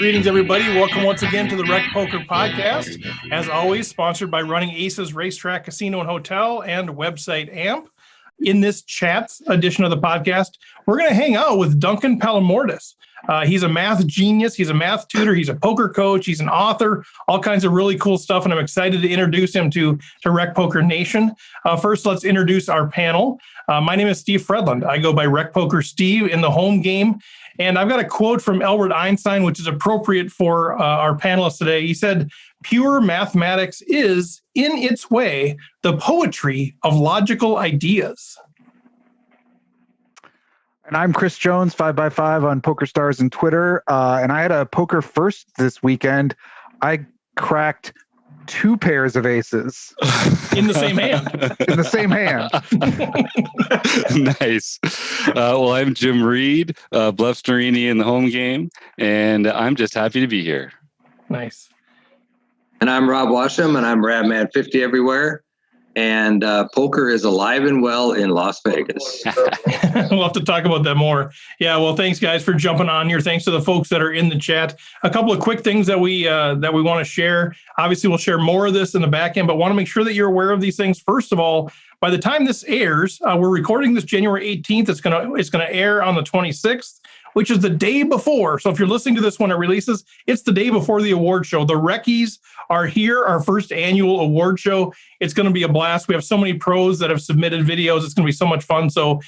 Greetings, everybody. Welcome once again to the Rec Poker Podcast. As always, sponsored by Running Aces Racetrack, Casino, and Hotel and website AMP. In this chat edition of the podcast, we're going to hang out with Duncan Palamourdas. He's a math genius. He's a math tutor. He's a poker coach. He's an author, all kinds of really cool stuff. And I'm excited to introduce him to Rec Poker Nation. First, let's introduce our panel. My name is Steve Fredland. I go by Rec Poker Steve in the home game. And I've got a quote from Albert Einstein, which is appropriate for our panelists today. He said, "Pure mathematics is, in its way, the poetry of logical ideas." And I'm Chris Jones, 5x5 on PokerStars and Twitter. And I had a poker first this weekend. I cracked 2 pairs of aces. In the same hand. In the same hand. Nice. Well, I'm Jim Reed, Bluff Starini in the home game, and I'm just happy to be here. Nice. And I'm Rob Washam, and I'm Radman50 everywhere. And poker is alive and well in Las Vegas. We'll have to talk about that more. Yeah, well, thanks, guys, for jumping on here. Thanks to the folks that are in the chat. A couple of quick things that we want to share. Obviously, we'll share more of this in the back end, but want to make sure that you're aware of these things. First of all, by the time this airs, we're recording this January 18th. It's gonna air on the 26th, which is the day before. So if you're listening to this when it releases, it's the day before the award show. The Reckies are here, our first annual award show. It's going to be a blast. We have so many pros that have submitted videos. It's going to be so much fun. So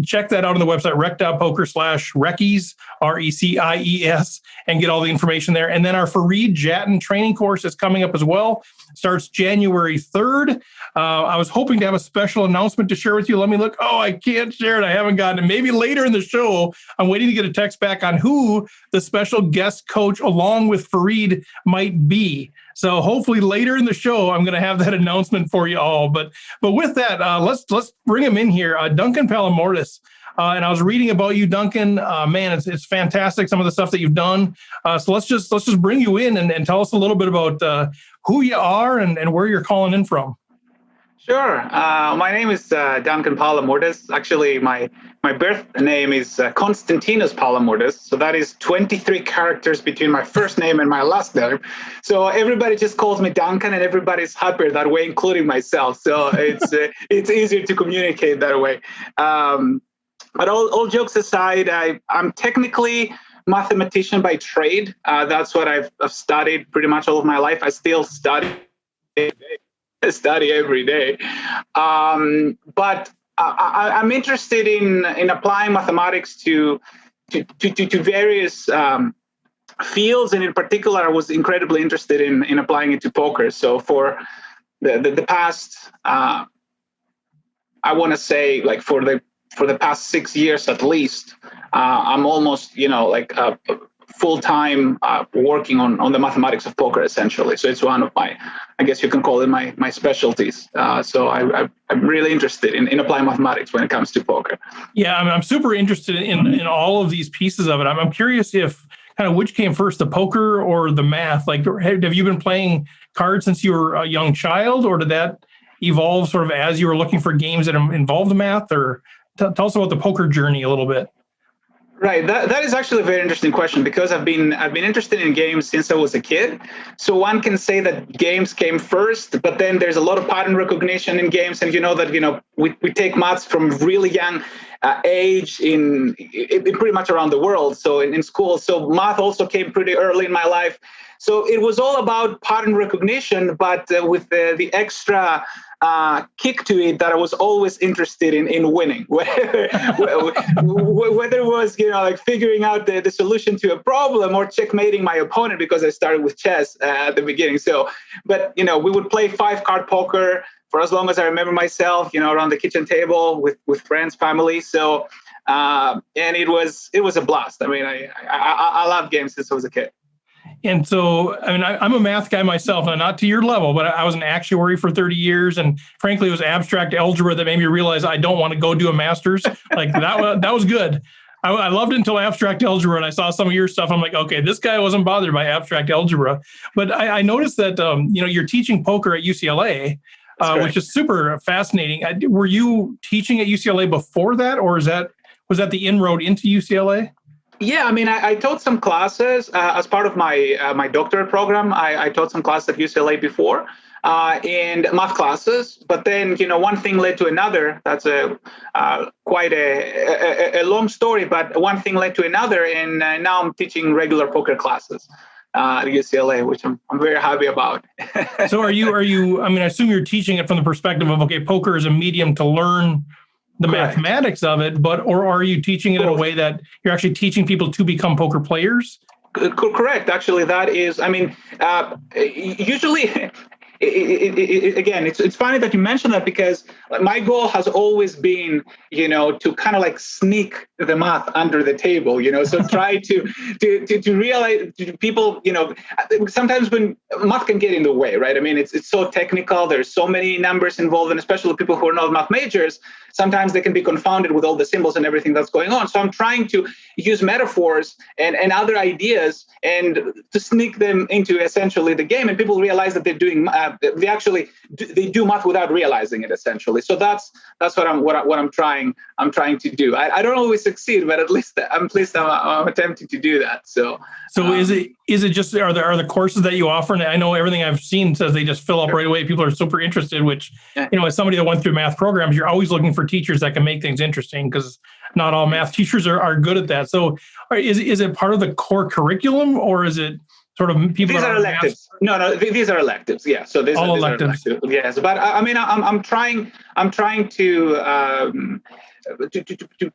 check that out on the website, rec.poker/Reckies, RECIES, and get all the information there. And then our Fareed Jatton training course is coming up as well. Starts January 3rd. I was hoping to have a special announcement to share with you. Let me look. Oh, I can't share it. I haven't gotten it. Maybe later in the show. I'm waiting to get a text back on who the special guest coach along with Fareed might be. So hopefully later in the show, I'm going to have that announcement for you all. But with that, let's bring him in here. Duncan Palamourdas. And I was reading about you, Duncan. Man, it's fantastic, some of the stuff that you've done. So let's just bring you in and tell us a little bit about who you are and where you're calling in from. Sure. My name is Duncan Palamourdas. Actually, my birth name is Konstantinos Palamourdas. So that is 23 characters between my first name and my last name. So everybody just calls me Duncan, and everybody's happier that way, including myself. So it's easier to communicate that way. But all jokes aside, I'm technically mathematician by trade. That's what I've studied pretty much all of my life. I still study every day. But I'm interested in applying mathematics to various fields, and in particular, I was incredibly interested in applying it to poker. So for the past, I want to say, like for the past 6 years at least, I'm almost full-time working on the mathematics of poker, essentially. So it's one of my, I guess you can call it my specialties. So I'm really interested in applying mathematics when it comes to poker. Yeah, I'm super interested in all of these pieces of it. I'm curious if kind of which came first, the poker or the math? Like, have you been playing cards since you were a young child, or did that evolve sort of as you were looking for games that involved math? Or tell us about the poker journey a little bit. Right. That is actually a very interesting question, because I've been interested in games since I was a kid. So one can say that games came first, but then there's a lot of pattern recognition in games, and we take maths from really young age in pretty much around the world. So in school, so math also came pretty early in my life. So it was all about pattern recognition, but with the extra kick to it that I was always interested in winning, whether it was figuring out the solution to a problem or checkmating my opponent, because I started with chess at the beginning. So, but we would play 5-card poker for as long as I remember myself, around the kitchen table with friends, family. So and it was a blast. I mean, I love games since I was a kid. And so, I mean, I'm a math guy myself, not to your level, but I was an actuary for 30 years. And frankly, it was abstract algebra that made me realize I don't want to go do a master's. Like that was good. I loved it until abstract algebra, and I saw some of your stuff. I'm like, okay, this guy wasn't bothered by abstract algebra. But I noticed that, you're teaching poker at UCLA, which is super fascinating. Were you teaching at UCLA before that, or was that the inroad into UCLA? Yeah, I mean, I taught some classes as part of my doctorate program. I taught some classes at UCLA before, and math classes. But then, one thing led to another. That's quite a long story, but one thing led to another, and now I'm teaching regular poker classes at UCLA, which I'm very happy about. So are you? I mean, I assume you're teaching it from the perspective of, okay, poker is a medium to learn the Correct. mathematics of it, or are you teaching it in a way that you're actually teaching people to become poker players? Correct. Actually, that is, I mean, usually, again, it's funny that you mentioned that, because my goal has always been, to kind of like sneak the math under the table, so try to realize to people, sometimes when math can get in the way, right? I mean, it's so technical. There's so many numbers involved, and especially people who are not math majors, sometimes they can be confounded with all the symbols and everything that's going on. So I'm trying to use metaphors and other ideas and to sneak them into essentially the game, and people realize that they're doing they do math without realizing it, essentially. So that's what I'm trying to do. I don't always succeed, but at least I'm attempting to do that. So is it just are the courses that you offer? And I know everything I've seen says they just fill up right away. People are super interested, which, as somebody that went through math programs, you're always looking for teachers that can make things interesting, because not all math teachers are good at that. So is it part of the core curriculum, or is it sort of people? These are electives. No, these are electives. Yeah. So these are electives. Yes. But I mean, I'm trying to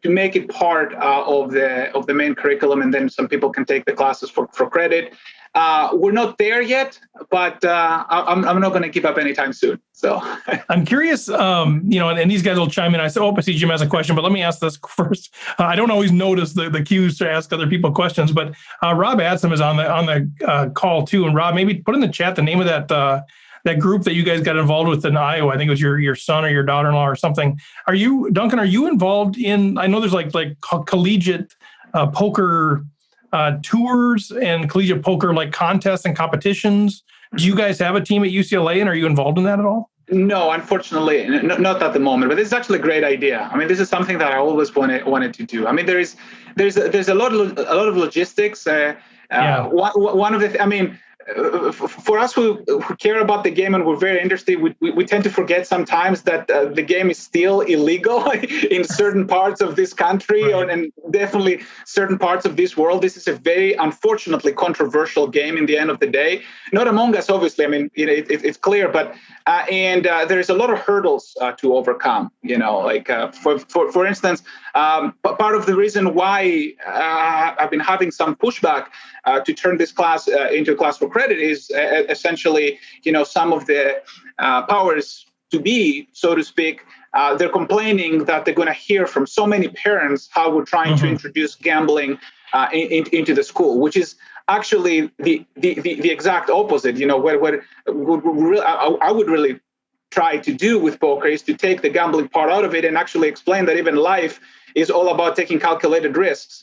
make it part of the main curriculum, and then some people can take the classes for credit. We're not there yet, but I'm not going to give up anytime soon. So I'm curious, and these guys will chime in. I see Jim has a question, but let me ask this first. I don't always notice the cues to ask other people questions, but Rob Adsom is on the call too. And Rob, maybe put in the chat the name of that group that you guys got involved with in Iowa. I think it was your son or your daughter-in-law or something. Duncan, are you involved in, I know there's like collegiate poker tours and collegiate poker like contests and competitions. Do you guys have a team at UCLA, and are you involved in that at all? No, unfortunately, not at the moment. But this is actually a great idea. I mean, this is something that I always wanted to do. I mean, there's a lot of logistics. One of the for us who care about the game and we're very interested, we tend to forget sometimes that the game is still illegal in certain parts of this country, right, and definitely certain parts of this world. This is a very, unfortunately, controversial game in the end of the day. Not among us, obviously. I mean, it's clear, but there's a lot of hurdles to overcome. For instance, part of the reason why I've been having some pushback to turn this class into a class for credit is essentially, some of the powers to be, so to speak, they're complaining that they're going to hear from so many parents how we're trying to introduce gambling into the school, which is actually the exact opposite. What I would really try to do with poker is to take the gambling part out of it and actually explain that even life is all about taking calculated risks,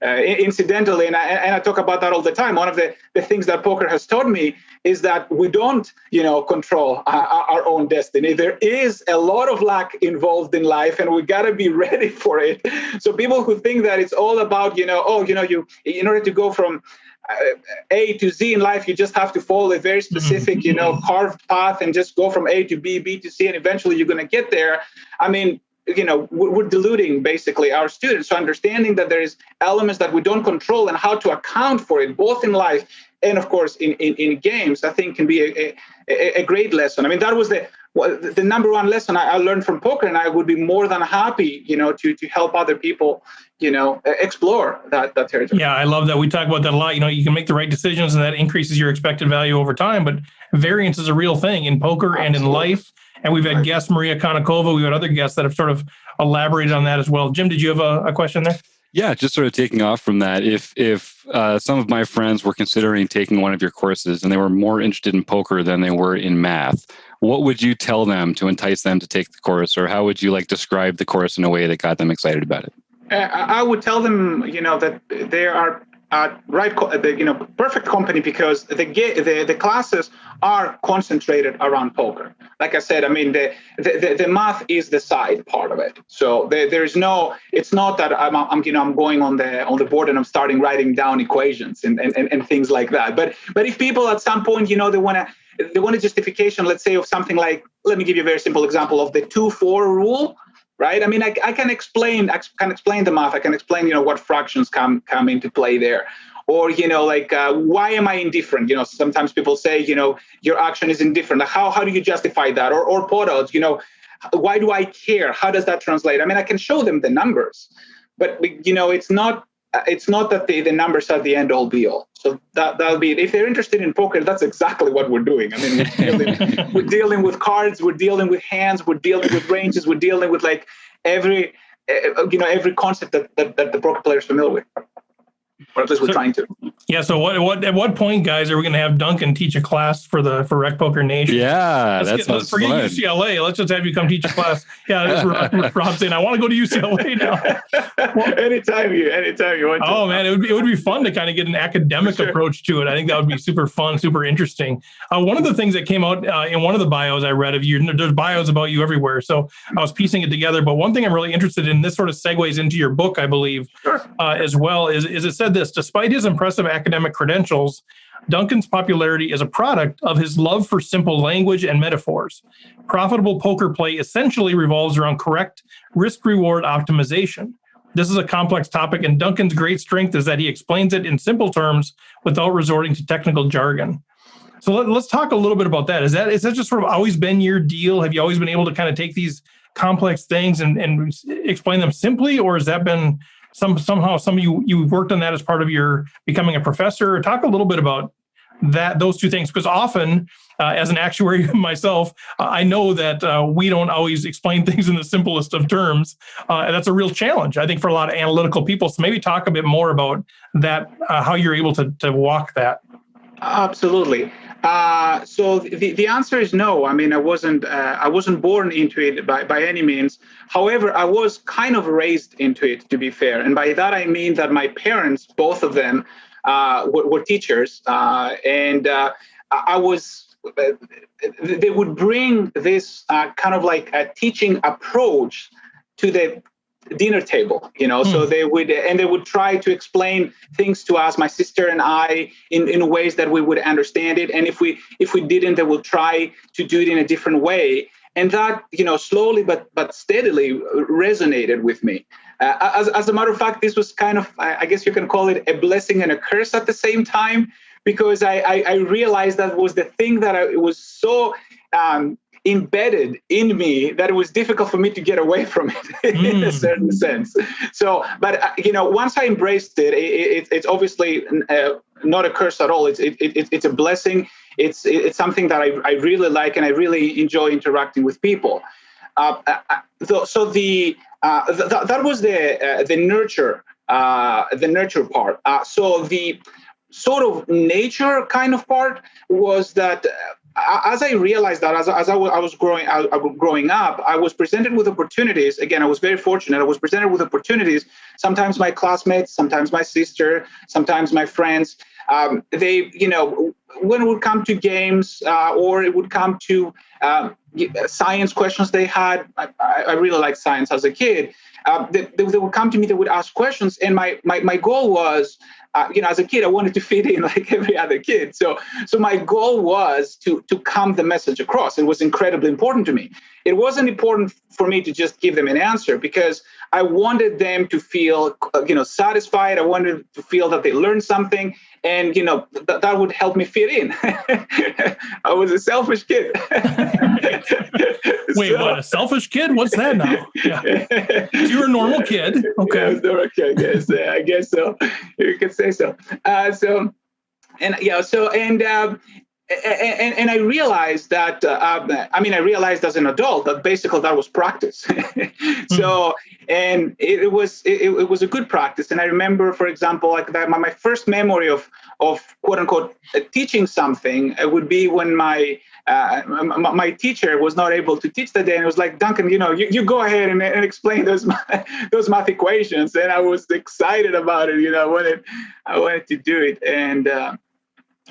incidentally, and I talk about that all the time. One of the things that poker has taught me is that we don't, control our own destiny. There is a lot of luck involved in life, and we got to be ready for it. So people who think that it's all about, you in order to go from A to Z in life, you just have to follow a very specific, carved path and just go from A to B, B to C, and eventually you're going to get there. I mean, we're deluding basically our students. So understanding that there is elements that we don't control and how to account for it, both in life and of course in games, I think can be a great lesson. I mean, that was the number one lesson I learned from poker, and I would be more than happy, to help other people, explore that territory. Yeah, I love that. We talk about that a lot. You can make the right decisions, and that increases your expected value over time. But variance is a real thing in poker and in life. And we've had guests, Maria Konnikova. We've had other guests that have sort of elaborated on that as well. Jim, did you have a question there? Yeah, just sort of taking off from that. If some of my friends were considering taking one of your courses and they were more interested in poker than they were in math, what would you tell them to entice them to take the course? Or how would you describe the course in a way that got them excited about it? I would tell them, that there are perfect company, because the classes are concentrated around poker. Like I said, I mean, the math is the side part of it. So there's no, it's not that I'm going on the board and I'm starting writing down equations and things like that. But if people at some point, they want a justification, let's say, of something like, let me give you a very simple example of the 2-4 rule. Right. I mean, I can explain the math. I can explain, what fractions come into play there. Or, why am I indifferent? Sometimes people say, your action is indifferent. How do you justify that? Or pot odds, why do I care? How does that translate? I mean, I can show them the numbers, but, it's not that the numbers are the end all be all. So that'll be it. If they're interested in poker, that's exactly what we're doing. I mean, we're dealing with cards, we're dealing with hands, we're dealing with ranges, we're dealing with like every concept that the poker player is familiar with. Or at least we're trying to. Yeah. So at what point, guys, are we going to have Duncan teach a class for Rec Poker Nation? Yeah, let's forget fun. UCLA. Let's just have you come teach a class. Yeah, that's Rob saying, I want to go to UCLA now. Well, anytime you want to. Oh man, it would be fun to kind of get an academic approach to it. I think that would be super fun, super interesting. One of the things that came out in one of the bios I read of you, there's bios about you everywhere, so I was piecing it together. But one thing I'm really interested in, this sort of segues into your book, I believe, as well, is it said this: despite his impressive academic credentials, Duncan's popularity is a product of his love for simple language and metaphors. Profitable poker play essentially revolves around correct risk-reward optimization. This is a complex topic, and Duncan's great strength is that he explains it in simple terms without resorting to technical jargon. So let's talk a little bit about that. Is that just sort of always been your deal? Have you always been able to kind of take these complex things and explain them simply, or has that been somehow you worked on that as part of your becoming a professor? Talk a little bit about those two things, because often as an actuary myself, I know that we don't always explain things in the simplest of terms. And that's a real challenge, I think, for a lot of analytical people. So maybe talk a bit more about that, how you're able to walk that. Absolutely. So the answer is no. I mean, I wasn't born into it by any means. However, I was kind of raised into it, to be fair. And by that, I mean that my parents, both of them, were teachers. And I was, they would bring this kind of like a teaching approach to the dinner table, so they would try to explain things to us, my sister and I, in ways that we would understand it. And if we didn't, they would try to do it in a different way. And that, slowly but steadily resonated with me. As a matter of fact, this was kind of, I guess you can call it a blessing and a curse at the same time, because I realized that was the thing that it was so embedded in me that it was difficult for me to get away from it in a certain sense. So, but once I embraced it, it's obviously not a curse at all. It's a blessing. It's something that I really like, and I really enjoy interacting with people. That was the nurture part. So the sort of nature kind of part was that. As I realized that, as I was growing up, I was presented with opportunities. Again, I was very fortunate. I was presented with opportunities. Sometimes my classmates, sometimes my sister, sometimes my friends. They, when it would come to games or it would come to science questions they had. I really liked science as a kid. They would come to me. They would ask questions, and my goal was. As a kid, I wanted to fit in like every other kid. So my goal was to come the message across. It was incredibly important to me. It wasn't important for me to just give them an answer, because I wanted them to feel, satisfied. I wanted to feel that they learned something, and that would help me fit in. I was a selfish kid. Wait, what? A selfish kid? What's that now? Yeah. You're a normal kid. Okay. Yeah, I guess so. You could say so. And I realized that, I realized as an adult that basically that was practice. So, and it was a good practice. And I remember, for example, like that, my first memory of quote unquote teaching something would be when my my teacher was not able to teach that day, and it was like, Duncan, you go ahead and explain those math equations. And I was excited about it. I wanted to do it, and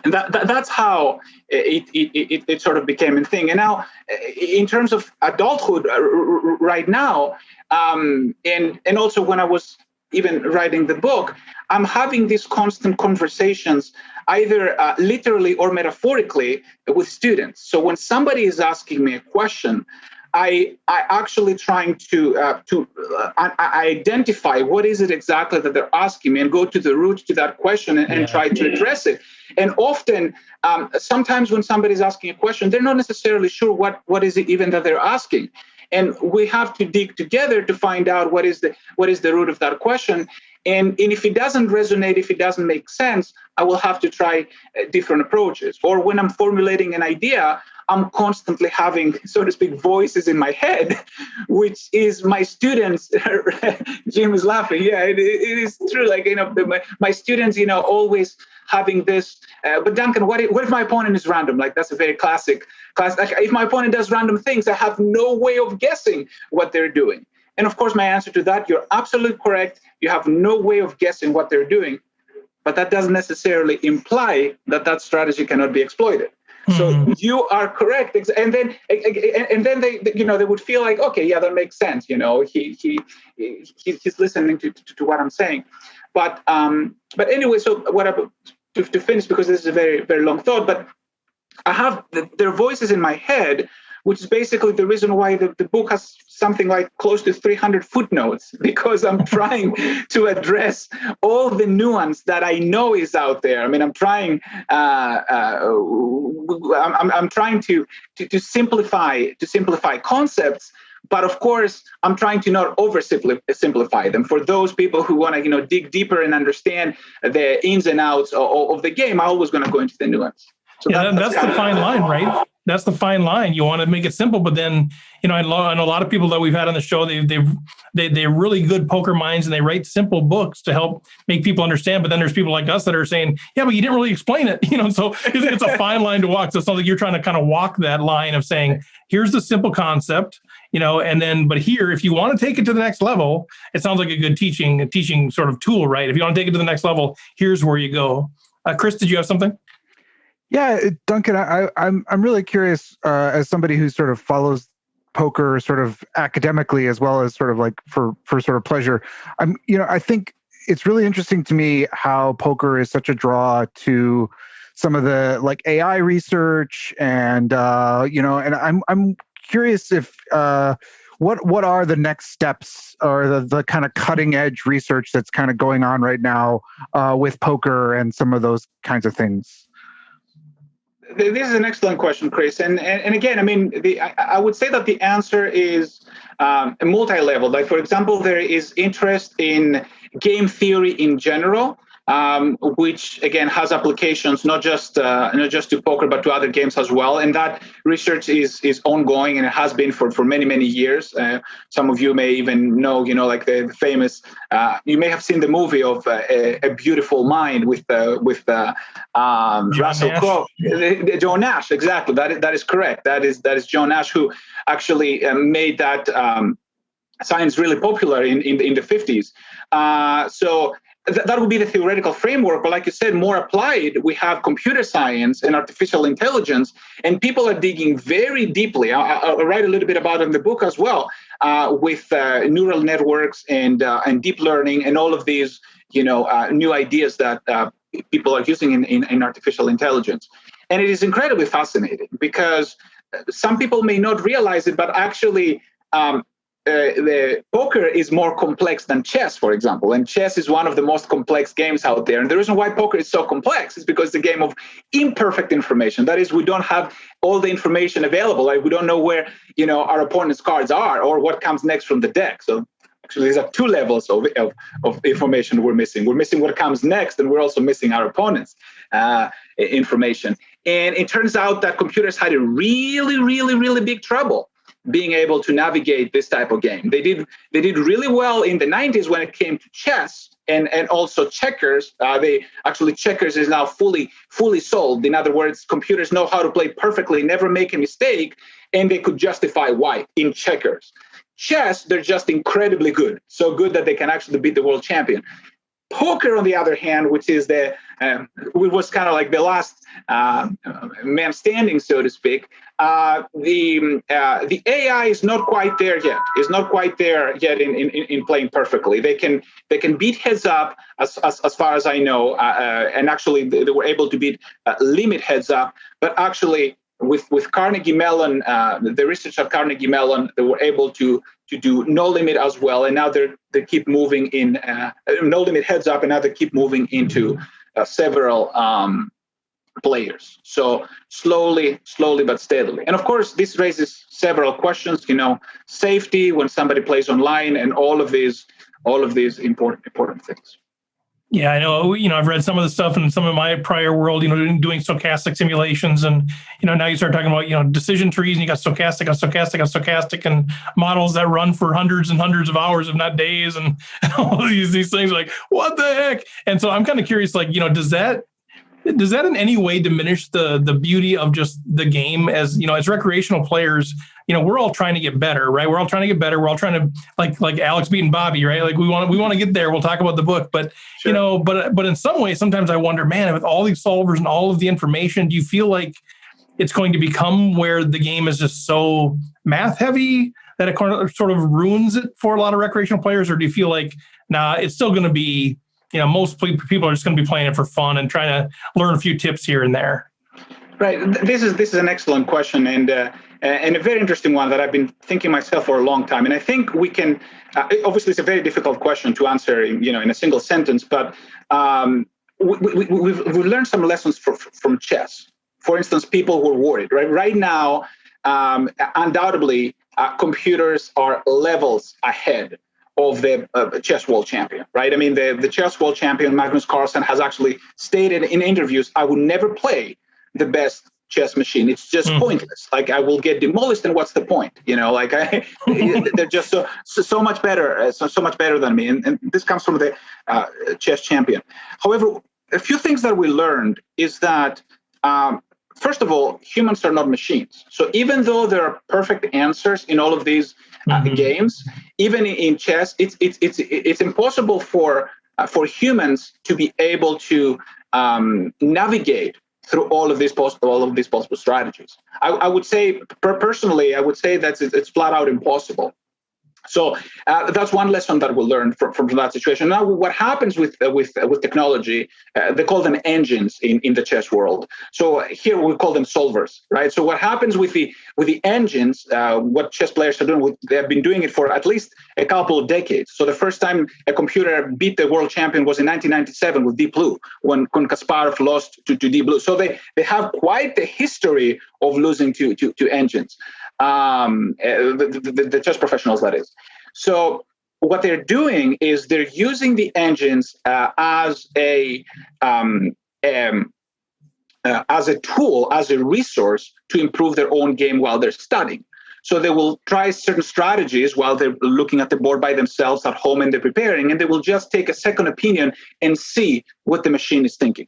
that's how it sort of became a thing. And now, in terms of adulthood, right now, and also when I was even writing the book, I'm having these constant conversations, either literally or metaphorically, with students. So when somebody is asking me a question, I actually trying to identify what is it exactly that they're asking me, and go to the root to that question and try to address it. And often, sometimes when somebody's asking a question, they're not necessarily sure what is it even that they're asking. And we have to dig together to find out what is the root of that question. And if it doesn't resonate, if it doesn't make sense, I will have to try different approaches. Or when I'm formulating an idea, I'm constantly having, so to speak, voices in my head, which is my students. Jim is laughing. Yeah, it is true. Like, my students, always having this. But Duncan, what if my opponent is random? Like, that's a very classic. Like, if my opponent does random things, I have no way of guessing what they're doing. And of course, my answer to that, you're absolutely correct. You have no way of guessing what they're doing, but that doesn't necessarily imply that strategy cannot be exploited. So you are correct, and then they would feel like, okay, yeah, that makes sense. He's listening to what I'm saying, but anyway. So to finish, because this is a very, very long thought, but I have their voices in my head, which is basically the reason why the book has something like close to 300 footnotes, because I'm trying to address all the nuance that I know is out there. I mean, I'm trying to simplify concepts, but of course, I'm trying to not oversimplify them. For those people who want to, dig deeper and understand the ins and outs of the game, I'm always going to go into the nuance. So that's the fine line, right? That's the fine line. You want to make it simple, but then, I know a lot of people that we've had on the show, they're really good poker minds, and they write simple books to help make people understand. But then there's people like us that are saying, yeah, but you didn't really explain it. So it's a fine line to walk. So it sounds like you're trying to kind of walk that line of saying, here's the simple concept, and then, but here, if you want to take it to the next level, it sounds like a good teaching sort of tool, right? If you want to take it to the next level, here's where you go. Chris, did you have something? Yeah, Duncan, I'm really curious, as somebody who sort of follows poker sort of academically as well as sort of like for sort of pleasure. I think it's really interesting to me how poker is such a draw to some of the like AI research, and and I'm curious if what are the next steps, or the kind of cutting edge research that's kind of going on right now with poker and some of those kinds of things. This is an excellent question, Chris. And again, I mean, I would say that the answer is multi-level. Like, for example, there is interest in game theory in general, which again has applications not just to poker but to other games as well. And that research is ongoing, and it has been for many years. Some of you may even know, like the famous. You may have seen the movie of A Beautiful Mind with Russell Crowe, John Nash. Exactly, that is correct. That is John Nash, who actually made that science really popular in the 50s. So. That would be the theoretical framework, but like you said, more applied, we have computer science and artificial intelligence, and people are digging very deeply. I'll write a little bit about it in the book as well, with neural networks and deep learning and all of these, new ideas that people are using in artificial intelligence. And it is incredibly fascinating because some people may not realize it, but actually, the poker is more complex than chess, for example, and chess is one of the most complex games out there. And the reason why poker is so complex is because it's a game of imperfect information. That is, we don't have all the information available. Like, we don't know where our opponent's cards are or what comes next from the deck. So actually, these are two levels of information we're missing. We're missing what comes next, and we're also missing our opponent's information. And it turns out that computers had a really big trouble being able to navigate this type of game. They did really well in the 90s when it came to chess, and also checkers. Checkers is now fully solved. In other words, computers know how to play perfectly, never make a mistake, and they could justify why in checkers. Chess, they're just incredibly good, so good that they can actually beat the world champion. Poker, on the other hand, which is was kind of like the last man standing, so to speak. The AI is not quite there yet. Is not quite there yet in playing perfectly. They can beat heads up as far as I know, and actually they were able to beat limit heads up. But actually, with Carnegie Mellon, the research at Carnegie Mellon, they were able to do no limit as well, and now they keep moving in no limit heads up, and now they keep moving into several players. So slowly but steadily. And of course, this raises several questions. Safety when somebody plays online, and all of these important things. Yeah, I know. I've read some of the stuff in some of my prior world, doing stochastic simulations. And, now you start talking about, decision trees, and you got stochastic and models that run for hundreds and hundreds of hours, if not days. And all these things like, what the heck? And so I'm kind of curious, does that in any way diminish the beauty of just the game as recreational players? We're all trying to get better, right? We're all trying to get better. We're all trying to like Alex beating Bobby, right? Like we want to get there. We'll talk about the book, but sure. But in some ways, sometimes I wonder, man, with all these solvers and all of the information, do you feel like it's going to become where the game is just so math heavy that it sort of ruins it for a lot of recreational players? Or do you feel like, nah, it's still going to be, most people are just going to be playing it for fun and trying to learn a few tips here and there? Right. This is an excellent question, and a very interesting one that I've been thinking myself for a long time. And I think we can. Obviously, it's a very difficult question to answer, in a single sentence. But we've learned some lessons from chess. For instance, people were worried. Right now, undoubtedly, computers are levels ahead of the chess world champion, right? I mean, the chess world champion, Magnus Carlsen, has actually stated in interviews, I would never play the best chess machine. It's just pointless. Like, I will get demolished, and what's the point? They're just so much better, so much better than me. And this comes from the chess champion. However, a few things that we learned is that, first of all, humans are not machines. So even though there are perfect answers in all of these games, even in chess, it's impossible for humans to be able to navigate through all of these possible strategies. I would say, personally, that it's flat out impossible. So that's one lesson that we'll learn from that situation. Now, what happens with technology? They call them engines in the chess world. So here we call them solvers, right? So what happens with the engines? What chess players are doing? They have been doing it for at least a couple of decades. So the first time a computer beat the world champion was in 1997 with Deep Blue, when Kasparov lost to Deep Blue. So they have quite the history of losing to engines. The chess professionals, that is. So what they're doing is they're using the engines as a tool, as a resource to improve their own game while they're studying. So they will try certain strategies while they're looking at the board by themselves at home and they're preparing, and they will just take a second opinion and see what the machine is thinking.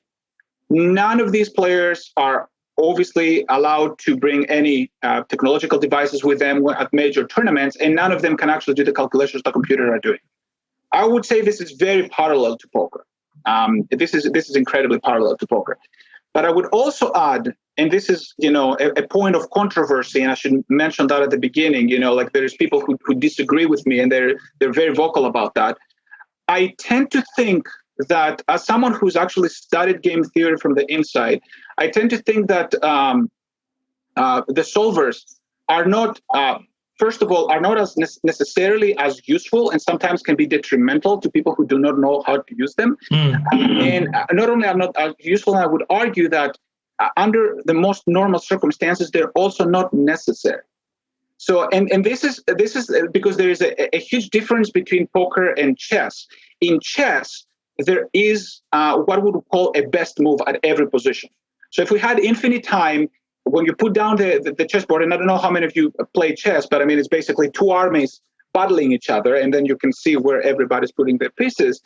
None of these players are obviously allowed to bring any technological devices with them at major tournaments, and none of them can actually do the calculations the computer are doing. I would say this is very parallel to poker. This is incredibly parallel to poker. But I would also add, and this is a point of controversy, and I should mention that at the beginning. There's people who disagree with me, and they're very vocal about that. I tend to think that, as someone who's actually studied game theory from the inside, I tend to think that the solvers are not, first of all, are not as necessarily as useful, and sometimes can be detrimental to people who do not know how to use them. And not only are not as useful, I would argue that under the most normal circumstances, they're also not necessary. So, and this is because there is a huge difference between poker and chess. In chess, there is what we would call a best move at every position. So if we had infinite time, when you put down the chessboard, and I don't know how many of you play chess, but I mean, it's basically two armies battling each other, and then you can see where everybody's putting their pieces.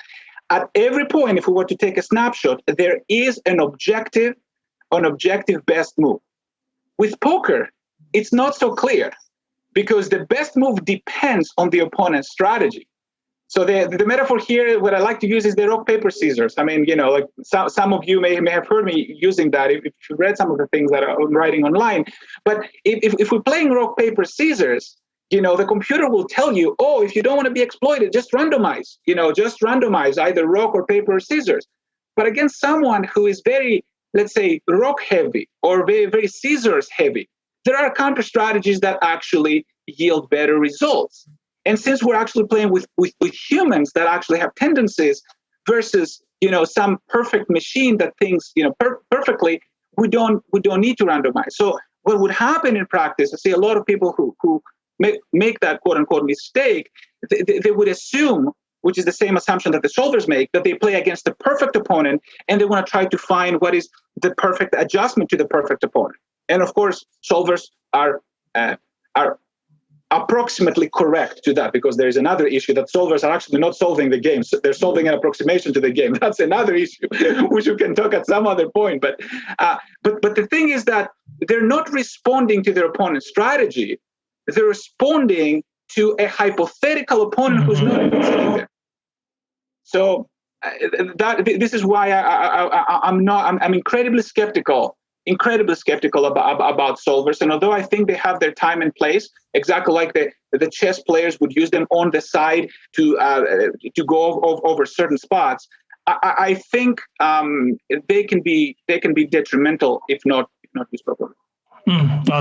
at every point, if we were to take a snapshot, there is an objective best move. With poker, it's not so clear because the best move depends on the opponent's strategy. So the metaphor here, what I like to use is the rock, paper, scissors. I mean, like some of you may have heard me using that if you read some of the things that I'm writing online. But if we're playing rock, paper, scissors, the computer will tell you, oh, if you don't want to be exploited, just randomize, just randomize either rock or paper or scissors. But against someone who is very, let's say, rock heavy or very, very scissors heavy, there are counter strategies that actually yield better results. And since we're actually playing with humans that actually have tendencies versus, some perfect machine that thinks, perfectly, we don't need to randomize. So what would happen in practice, I see a lot of people who make that quote unquote mistake, they would assume, which is the same assumption that the solvers make, that they play against the perfect opponent and they want to try to find what is the perfect adjustment to the perfect opponent. And of course, solvers are approximately correct to that, because there is another issue that solvers are actually not solving the game. So they're solving an approximation to the game. That's another issue, which we can talk at some other point. But the thing is that they're not responding to their opponent's strategy. They're responding to a hypothetical opponent who's not even sitting there. So this is why I'm incredibly skeptical about solvers. And although I think they have their time and place, exactly like the chess players would use them on the side to go over certain spots, I think they can be detrimental if not used properly.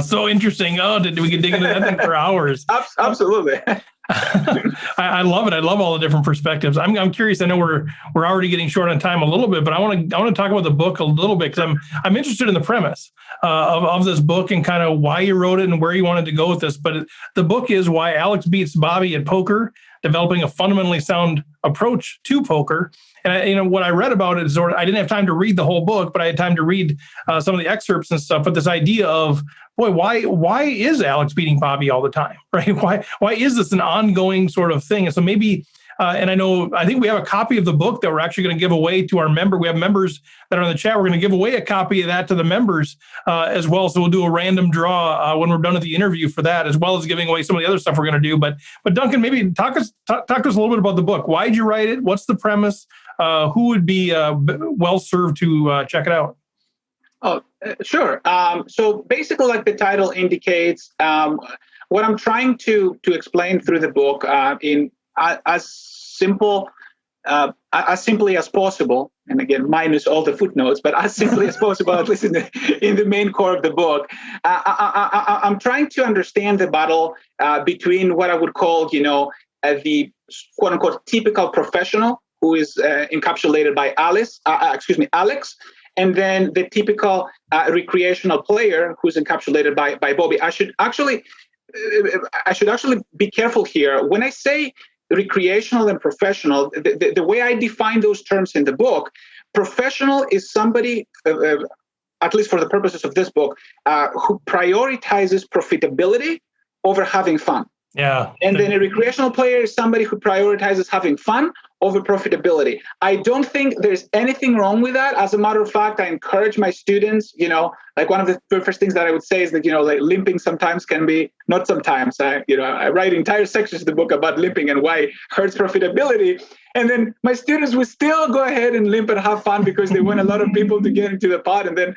So interesting. Oh, we could dig into that thing for hours. Absolutely. I love it. I love all the different perspectives. I'm curious. I know we're already getting short on time a little bit, but I want to talk about the book a little bit because I'm interested in the premise of this book and kind of why you wrote it and where you wanted to go with this. But the book is Why Alex Beats Bobby at Poker: Developing a Fundamentally Sound Approach to Poker. And what I read about it is I didn't have time to read the whole book, but I had time to read some of the excerpts and stuff. But this idea of, boy, why is Alex beating Bobby all the time, right? Why is this an ongoing sort of thing? And so maybe, and I think we have a copy of the book that we're actually going to give away to our member. We have members that are in the chat. We're going to give away a copy of that to the members as well. So we'll do a random draw when we're done with the interview for that, as well as giving away some of the other stuff we're going to do. But Duncan, maybe talk to us a little bit about the book. Why did you write it? What's the premise? Who would be well served to check it out? Oh, sure. So basically, like the title indicates, what I'm trying to explain through the book in as simply as possible, and again, minus all the footnotes, but as simply as possible, at least in the main core of the book, I'm trying to understand the battle between what I would call, the quote unquote typical professional, who is encapsulated by Alex, and then the typical recreational player who's encapsulated by Bobby. I should actually be careful here. When I say recreational and professional, the way I define those terms in the book, professional is somebody, at least for the purposes of this book, who prioritizes profitability over having fun. Yeah. And then a recreational player is somebody who prioritizes having fun over profitability. I don't think there's anything wrong with that. As a matter of fact, I encourage my students, like one of the first things that I would say is that, like limping sometimes can be, not sometimes, I write entire sections of the book about limping and why it hurts profitability. And then my students will still go ahead and limp and have fun because they want a lot of people to get into the pot and then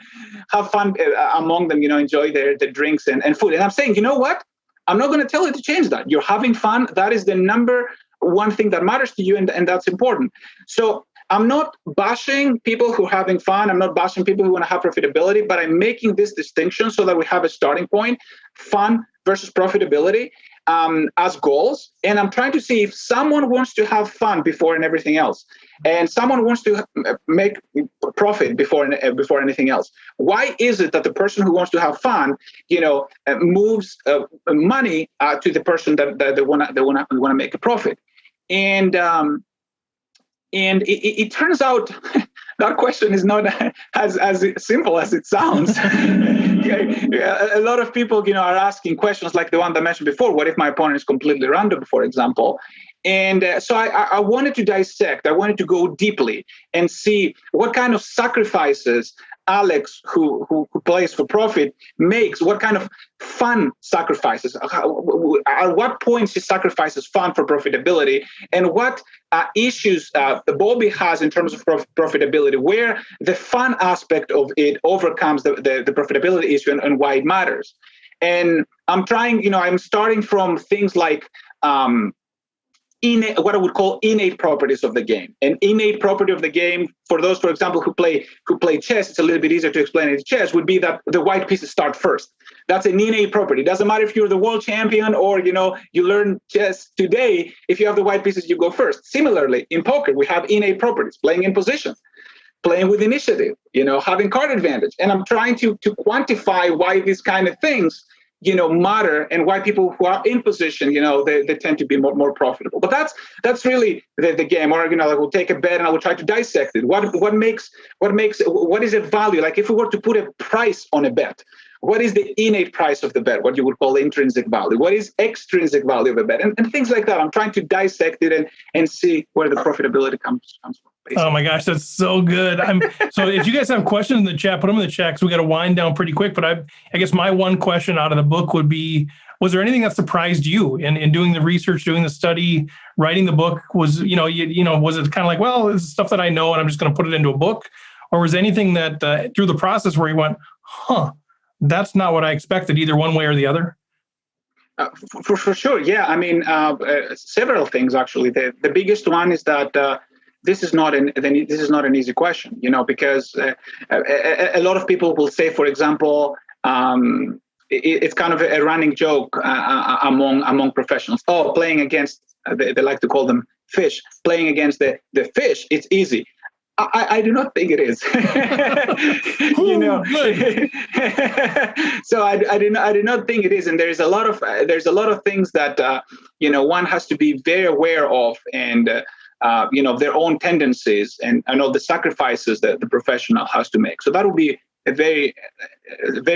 have fun among them, enjoy their drinks and food. And I'm saying, you know what? I'm not going to tell you to change that. You're having fun. That is the number one thing that matters to you, and that's important. So I'm not bashing people who are having fun. I'm not bashing people who want to have profitability, but I'm making this distinction so that we have a starting point, fun versus profitability as goals. And I'm trying to see if someone wants to have fun before and everything else, and someone wants to make profit before anything else. Why is it that the person who wants to have fun, moves money to the person that they want to make a profit? And it turns out that question is not as simple as it sounds. A lot of people, are asking questions like the one that I mentioned before. What if my opponent is completely random, for example? And so I wanted to dissect. I wanted to go deeply and see what kind of sacrifices Alex, who plays for profit, makes. What kind of fun sacrifices? At what points he sacrifices fun for profitability, and what issues Bobby has in terms of profitability, where the fun aspect of it overcomes the profitability issue, and why it matters. And I'm starting from things like what I would call innate properties of the game. An innate property of the game, for those, for example, who play chess, it's a little bit easier to explain it. Chess would be that the white pieces start first. That's an innate property. It doesn't matter if you're the world champion or you learn chess today. If you have the white pieces, you go first. Similarly, in poker, we have innate properties: playing in position, playing with initiative, having card advantage. And I'm trying to quantify why these kind of things matter, and why people who are in position, they tend to be more profitable. But that's really the game. Or I will take a bet and I will try to dissect it. What is a value? Like, if we were to put a price on a bet, what is the innate price of the bet? What you would call intrinsic value? What is extrinsic value of a bet? And things like that. I'm trying to dissect it and see where the profitability comes from. Basically. Oh my gosh, that's so good. So if you guys have questions in the chat, put them in the chat, because we got to wind down pretty quick. But I guess my one question out of the book would be, was there anything that surprised you in doing the research, doing the study, writing the book? Was, was it kind of like, well, this is stuff that I know and I'm just going to put it into a book? Or was anything that through the process where you went, that's not what I expected, either one way or the other? For sure. Yeah. I mean, several things, actually. The biggest one is that this is not an easy question, because a lot of people will say, for example, it's kind of a running joke among professionals. Oh, playing against, they like to call them fish, playing against the fish, it's easy. I do not think it is. So I do not think it is, and there's a lot of things that one has to be very aware of, and their own tendencies, and I know the sacrifices that the professional has to make. So that would be a very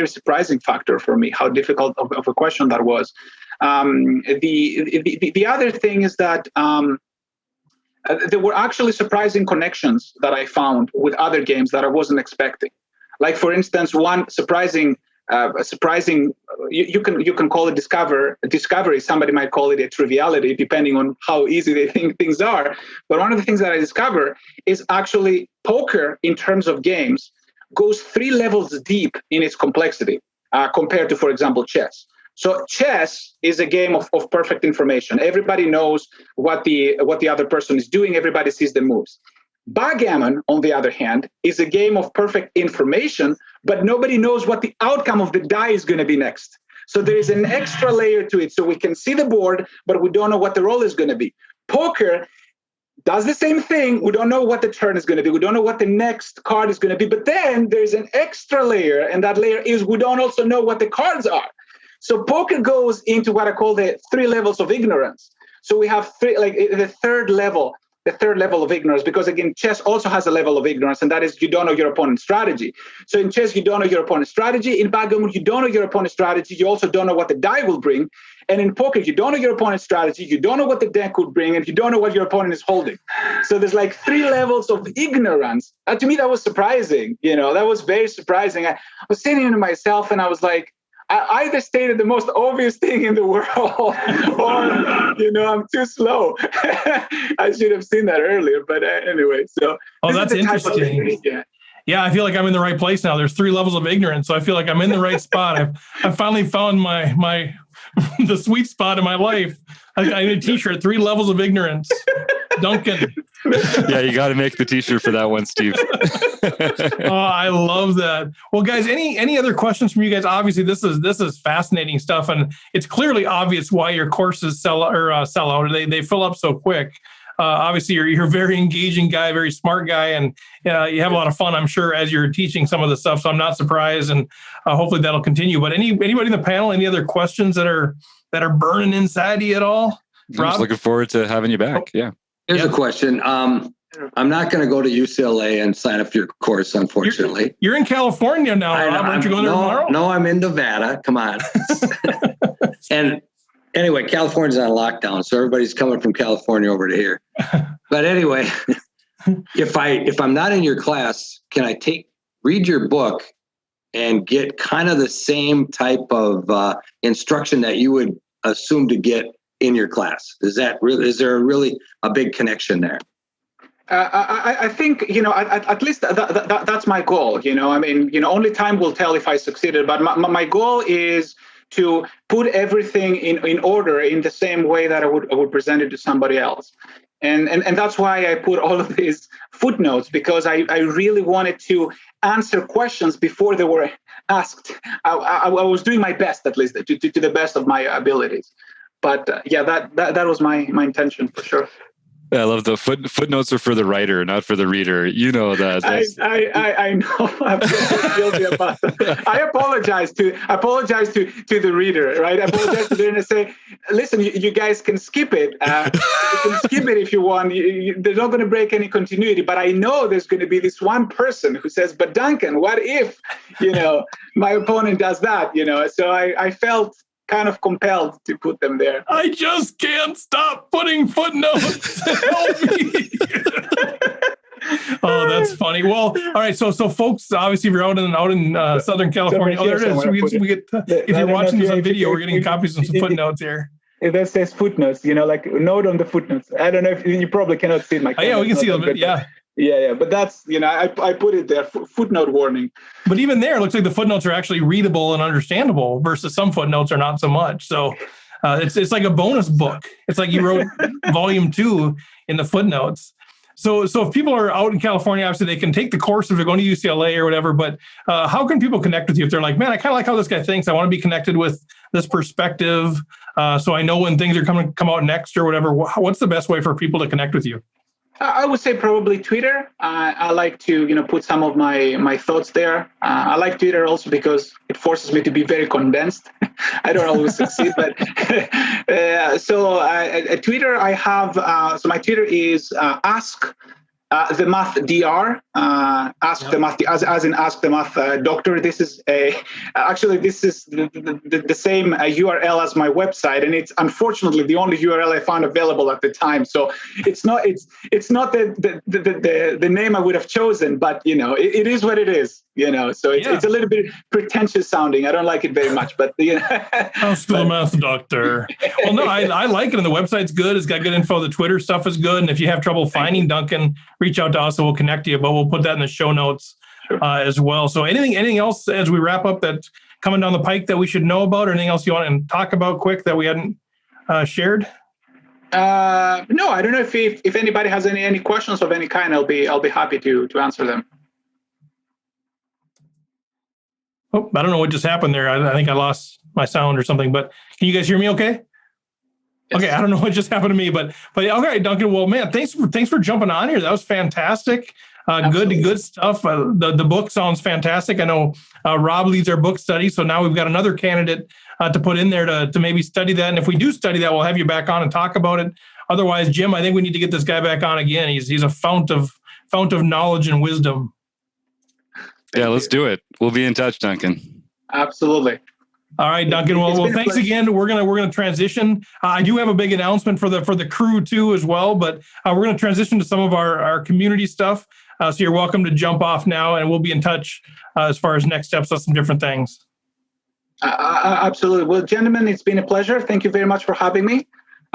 surprising factor for me, how difficult of a question that was. The other thing is that there were actually surprising connections that I found with other games that I wasn't expecting. Like, for instance, one surprising, you can call it discovery. Somebody might call it a triviality, depending on how easy they think things are. But one of the things that I discover is actually poker, in terms of games, goes 3 levels deep in its complexity compared to, for example, chess. So chess is a game of perfect information. Everybody knows what the other person is doing. Everybody sees the moves. Backgammon, on the other hand, is a game of perfect information, but nobody knows what the outcome of the die is going to be next. So there is an extra layer to it. So we can see the board, but we don't know what the roll is going to be. Poker does the same thing. We don't know what the turn is going to be. We don't know what the next card is going to be. But then there's an extra layer, and that layer is we don't also know what the cards are. So poker goes into what I call the 3 levels of ignorance. So we have the third level of ignorance, because again, chess also has a level of ignorance, and that is you don't know your opponent's strategy. So in chess, you don't know your opponent's strategy. In backgammon, you don't know your opponent's strategy. You also don't know what the die will bring. And in poker, you don't know your opponent's strategy. You don't know what the deck would bring, and you don't know what your opponent is holding. So there's like 3 levels of ignorance. To me, that was surprising. That was very surprising. I was sitting to myself, and I was like, I either stated the most obvious thing in the world, or I'm too slow. I should have seen that earlier, but anyway. So that's interesting. Yeah, I feel like I'm in the right place now. There's 3 levels of ignorance, so I feel like I'm in the right spot. I've finally found my the sweet spot in my life. I need a T-shirt, 3 levels of ignorance. Duncan. Yeah, you got to make the T-shirt for that one, Steve. Oh, I love that. Well, guys, any other questions from you guys? Obviously, this is fascinating stuff, and it's clearly obvious why your courses sell out. They fill up so quick. Obviously, you're a very engaging guy, very smart guy, and you have a lot of fun, I'm sure, as you're teaching some of the stuff. So I'm not surprised, and hopefully that'll continue. But anybody in the panel, any other questions that are burning inside you at all? I'm just looking forward to having you back. Yeah. Here's a question. I'm not going to go to UCLA and sign up for your course, unfortunately. You're in California now, Rob. Aren't you going there tomorrow? No, I'm in Nevada. Come on. And Anyway, California's on lockdown, so everybody's coming from California over to here. But anyway, if I'm not in your class, can I read your book and get kind of the same type of instruction that you would assume to get in your class? Is there really a big connection there? I think, at least that's my goal. I mean, only time will tell if I succeeded. But my goal is to put everything in order in the same way that I would present it to somebody else. And that's why I put all of these footnotes, because I really wanted to answer questions before they were asked. I was doing my best, at least to the best of my abilities. But that was my intention for sure. I love the footnotes are for the writer, not for the reader. You know that. I know. I'm guilty about that. I apologize to the reader, right? I apologize to the reader and say, listen, you guys can skip it. You can skip it if you want. They're not going to break any continuity. But I know there's going to be this one person who says, but Duncan, what if, my opponent does that, So I felt kind of compelled to put them there. I just can't stop putting footnotes. Help me. Oh, that's funny. Well, all right. So folks, obviously, if you're out in Southern California, there it is. We get, if you're watching this on video, we're getting copies of some footnotes here. It says footnotes, like note on the footnotes. I don't know if you probably cannot see my. Yeah, we can see a little bit. Yeah. Yeah, but that's, I put it there, footnote warning. But even there, it looks like the footnotes are actually readable and understandable versus some footnotes are not so much. So it's like a bonus book. It's like you wrote volume 2 in the footnotes. So if people are out in California, obviously they can take the course if they're going to UCLA or whatever, but how can people connect with you if they're like, man, I kind of like how this guy thinks. I want to be connected with this perspective. So I know when things are come out next or whatever. What's the best way for people to connect with you? I would say probably Twitter. I like to, put some of my thoughts there. I like Twitter also because it forces me to be very condensed. I don't always succeed, but Twitter I have. So my Twitter is ask the math dr. Ask the math as in ask the math doctor. This is the same URL as my website, and it's unfortunately the only URL I found available at the time. So it's not the name I would have chosen, but it is what it is. So it's a little bit pretentious sounding. I don't like it very much, but Ask the math doctor. Well, no, I like it, and the website's good. It's got good info. The Twitter stuff is good, and if you have trouble finding Duncan, reach out to us and we'll connect you. But we'll put that in the show notes as well. So anything else as we wrap up that's coming down the pike that we should know about, or anything else you want to talk about quick that we hadn't shared? No, I don't know if anybody has any questions of any kind. I'll be happy to answer them. Oh, I don't know what just happened there. I think I lost my sound or something, but can you guys hear me okay? Yes. Okay, I don't know what just happened to me, but okay, Duncan. Well, man, thanks for jumping on here. That was fantastic. Good stuff. The book sounds fantastic. I know Rob leads our book study, so now we've got another candidate to put in there to maybe study that. And if we do study that, we'll have you back on and talk about it. Otherwise, Jim, I think we need to get this guy back on again. He's a fount of knowledge and wisdom. Yeah, let's do it. We'll be in touch, Duncan. Absolutely. All right, Duncan. Well, thanks again. We're gonna transition. I do have a big announcement for the crew too as well, but we're gonna transition to some of our community stuff. So you're welcome to jump off now, and we'll be in touch as far as next steps on some different things. Absolutely. Well, gentlemen, it's been a pleasure. Thank you very much for having me.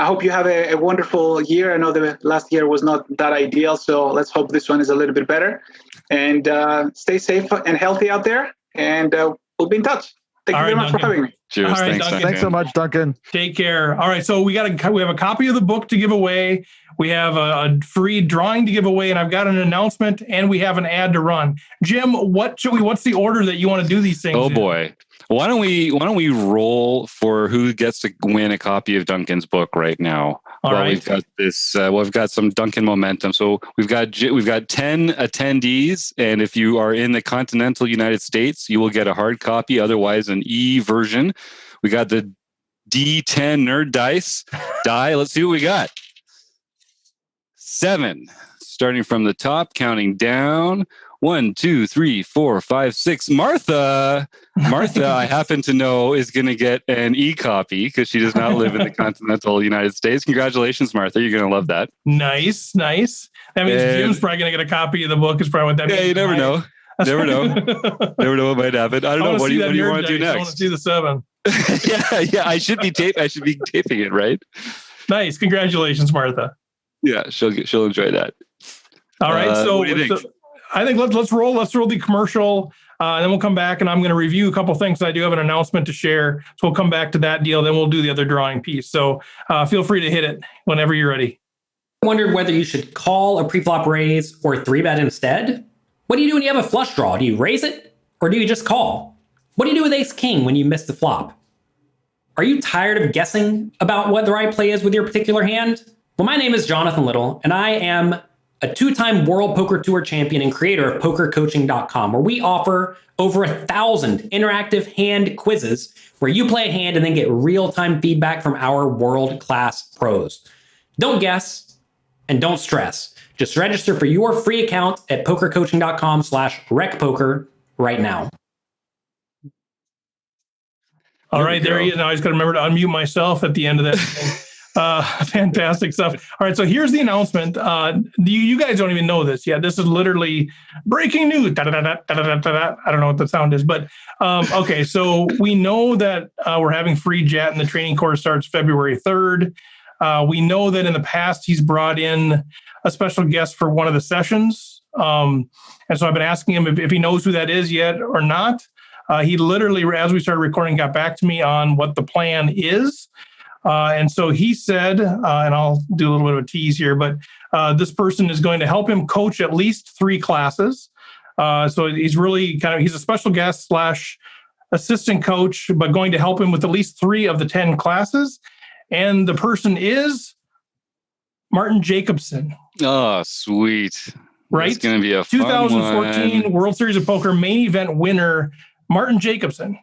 I hope you have a wonderful year. I know the last year was not that ideal, so let's hope this one is a little bit better. And stay safe and healthy out there, and we'll be in touch. Thank you very much for having me. Cheers. All right, Thanks, Duncan. Thanks so much, Duncan. Take care. All right, so we have a copy of the book to give away. We have a free drawing to give away, and I've got an announcement, and we have an ad to run. Jim, what's the order that you want to do these things? Oh boy. Why don't we roll for who gets to win a copy of Duncan's book right now? All right. We've got this. We've got some Duncan momentum. So we've got 10 attendees, and if you are in the continental United States, you will get a hard copy. Otherwise, an e-version. We got the D10 Nerd Dice die. Let's see what we got. 7, starting from the top, counting down. 1, 2, 3, 4, 5, 6. Martha, I happen to know, is going to get an e-copy because she does not live in the continental United States. Congratulations, Martha. You're going to love that. Nice. That means Jim's probably going to get a copy of the book. Is probably what that means. Yeah, you never know. Never know. Never know what might happen. I don't know. What do you want to do next? I want to see the 7. yeah. I should be taping it, right? Nice. Congratulations, Martha. Yeah, she'll enjoy that. All right. So, what do you think? I think let's roll the commercial, and then we'll come back and I'm going to review a couple things. I do have an announcement to share, so we'll come back to that deal. Then we'll do the other drawing piece. So feel free to hit it whenever you're ready. Wondered whether you should call a preflop raise or 3-bet instead? What do you do when you have a flush draw? Do you raise it or do you just call? What do you do with ace king when you miss the flop? Are you tired of guessing about what the right play is with your particular hand? Well, my name is Jonathan Little, and I am a 2-time World Poker Tour champion and creator of PokerCoaching.com, where we offer over 1,000 interactive hand quizzes where you play a hand and then get real-time feedback from our world-class pros. Don't guess and don't stress. Just register for your free account at PokerCoaching.com/recpoker right now. All right, there he is. Now I just got to remember to unmute myself at the end of that thing. Fantastic stuff. All right, so here's the announcement. You guys don't even know this yet. This is literally breaking news. I don't know what the sound is, but okay. So we know that we're having free JAT and the training course starts February 3rd. We know that in the past he's brought in a special guest for one of the sessions. And so I've been asking him if he knows who that is yet or not. He literally, as we started recording, got back to me on what the plan is. And so he said, and I'll do a little bit of a tease here, but this person is going to help him coach at least 3 classes. So he's really he's a special guest / assistant coach, but going to help him with at least 3 of the 10 classes. And the person is Martin Jacobson. Oh, sweet. Right? It's going to be a fun 2014 one. World Series of Poker main event winner, Martin Jacobson,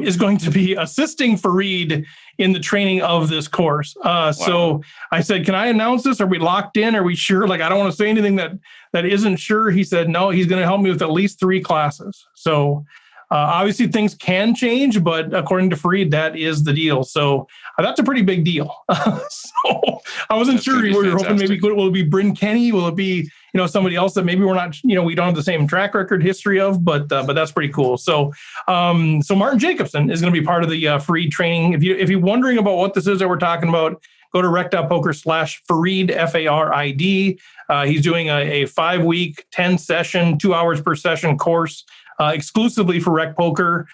is going to be assisting Fareed in the training of this course. So I said, can I announce this? Are we locked in? Are we sure? I don't want to say anything that isn't sure. He said, no, he's going to help me with at least 3 classes. So obviously things can change, but according to Fareed, that is the deal. So that's a pretty big deal. So I wasn't sure. We were hoping maybe will it be Bryn Kenny? Will it be somebody else that maybe we're not we don't have the same track record history of? But that's pretty cool. So so Martin Jacobson is going to be part of the Fareed training. If you're wondering about what this is that we're talking about, go to rec.poker/Fareed FARID. He's doing a 5-week, 10-session, 2 hours per session course. Exclusively for Rec Poker.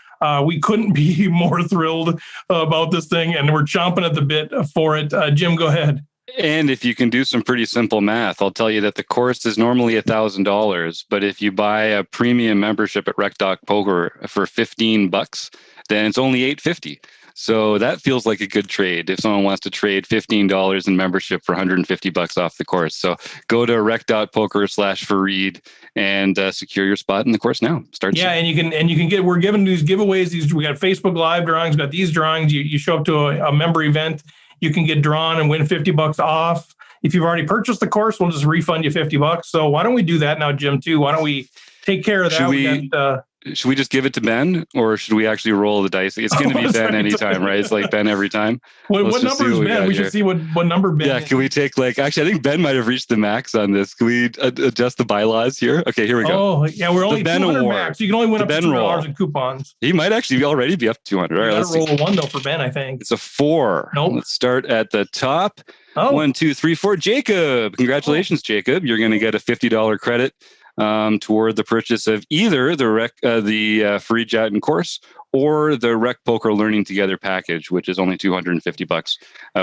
We couldn't be more thrilled about this thing, and we're chomping at the bit for it. Jim, go ahead. And if you can do some pretty simple math, I'll tell you that the course is normally $1,000, but if you buy a premium membership at Rec.Poker for $15, then it's only $8.50. So that feels like a good trade if someone wants to trade $15 in membership for $150 off the course. So go to rec.poker/Fareed and secure your spot in the course now. And you can get, we're giving these giveaways. We got Facebook Live drawings, we got these drawings. You show up to a member event, you can get drawn and win $50 off. If you've already purchased the course, we'll just refund you $50. So why don't we do that now, Jim, too? Why don't we take care of that? Should we just give it to Ben, or should we actually roll the dice? It's going to be Ben anytime, right? It's like Ben every time. What number is Ben? We should see what number Ben is. Yeah, can we take actually, I think Ben might have reached the max on this. Can we adjust the bylaws here? Okay, here we go. Oh, yeah, we're only 200 max. You can only win up to $200 in coupons. He might actually already be up to 200. All right, let's roll a 1, though, for Ben, I think. It's a 4. Nope. Let's start at the top. 1, 2, 3, 4. Jacob. Congratulations, Jacob. You're going to get a $50 credit toward the purchase of either the free JAT and course or the Rec Poker Learning Together package, which is only $250,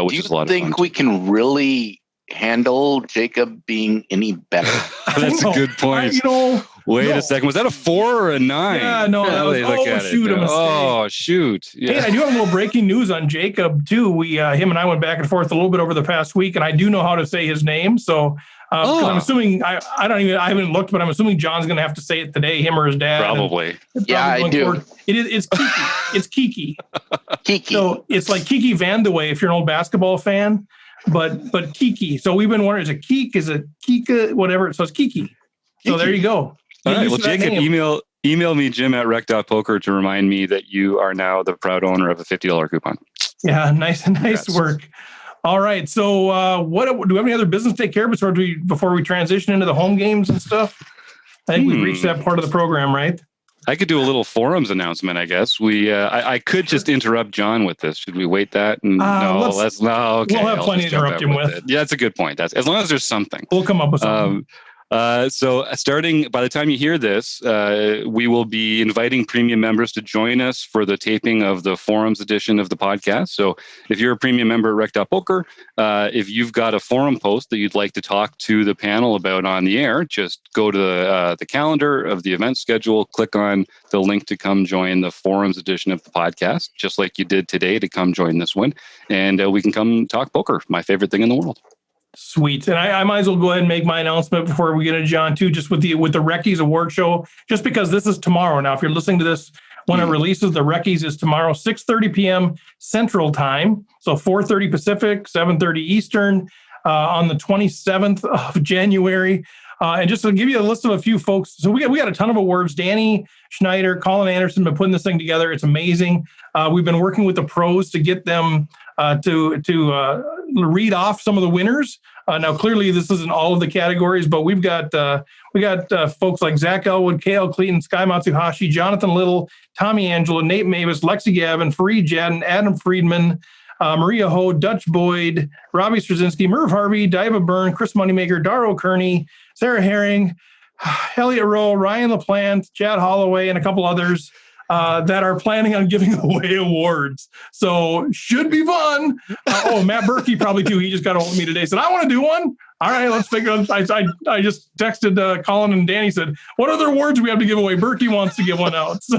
which is a lot of fun. Do you think we can really handle Jacob being any better? That's a good point. Wait a second. Was that a 4 or a 9? Yeah, no. That was, shoot, a mistake. Oh, shoot. Yeah. Hey, I do have a little breaking news on Jacob, too. Him and I went back and forth a little bit over the past week, and I do know how to say his name, so... I'm assuming I haven't looked, but I'm assuming John's going to have to say it today, him or his dad. Probably. Yeah, I do. Forward. It's Kiki. It's Kiki. Kiki. So it's like Kiki Van de Wey if you're an old basketball fan, but Kiki. So we've been wondering, is it Keek? Is it Kika? Whatever. So it's Kiki. So there you go. All right. use Well, of that Jacob, name. email me, Jim@rec.poker, to remind me that you are now the proud owner of a $50 coupon. Yeah, nice Congrats. work. All right. So, what do we have any other business to take care of before we transition into the home games and stuff? I think we've reached that part of the program, right? I could do a little forums announcement, I guess. I could just interrupt John with this. Should we wait that? Okay. We'll have plenty to interrupt him with. Yeah, that's a good point. That's as long as there's something. We'll come up with something. So starting by the time you hear this, we will be inviting premium members to join us for the taping of the forums edition of the podcast. So if you're a premium member at Rec.Poker, if you've got a forum post that you'd like to talk to the panel about on the air, just go to the calendar of the event schedule, click on the link to come join the forums edition of the podcast, just like you did today to come join this one. And we can come talk poker, my favorite thing in the world. Sweet. And I might as well go ahead and make my announcement before we get into John too, just with the Reckies award show, just because this is tomorrow. Now, if you're listening to this when it releases, the Reckies is tomorrow, 6:30 p.m. Central Time. So 4:30 Pacific, 7:30 Eastern, on the 27th of January. And just to give you a list of a few folks. So we got a ton of awards. Danny Schneider, Colin Anderson have been putting this thing together. It's amazing. We've been working with the pros to get them to read off some of the winners. Now, clearly, this isn't all of the categories, but we got folks like Zach Elwood, Kale Cleaton, Sky Matsuhashi, Jonathan Little, Tommy Angelo, Nate Mavis, Lexi Gavin, Fareed Jadden, Adam Friedman, Maria Ho, Dutch Boyd, Robbie Straczynski, Merv Harvey, Diva Byrne, Chris Moneymaker, Daro Kearney, Sarah Herring, Elliot Rowe, Ryan LaPlante, Chad Holloway, and a couple others that are planning on giving away awards. So should be fun. Matt Berkey probably too. He just got a hold of me today. Said, I want to do one. All right, let's figure out. I just texted Colin and Danny, said, what other awards we have to give away? Berkey wants to give one out. So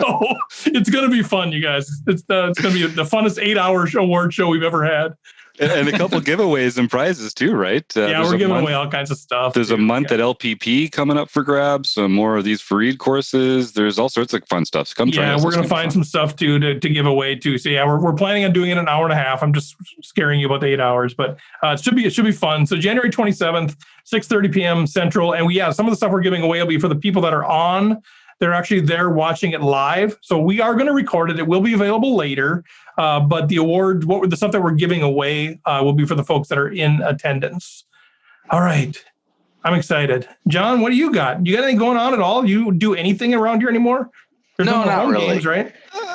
it's going to be fun, you guys. It's going to be the funnest 8-hour award show we've ever had. And a couple giveaways and prizes too, right? Yeah, we're giving away all kinds of stuff. There's a month at LPP coming up for grabs. Some more of these Fareed courses. There's all sorts of fun stuff. So come try. Yeah, we're going to find some stuff too to give away too. So yeah, we're planning on doing it an hour and a half. I'm just scaring you about the 8 hours, but it should be fun. So January 27th, 6:30 p.m. Central, and some of the stuff we're giving away will be for the people that are on. They're actually there watching it live. So we are going to record it. It will be available later. But the awards, the stuff that we're giving away will be for the folks that are in attendance. All right. I'm excited. John, what do you got? You got anything going on at all? You do anything around here anymore? There's no, not really. Games, right?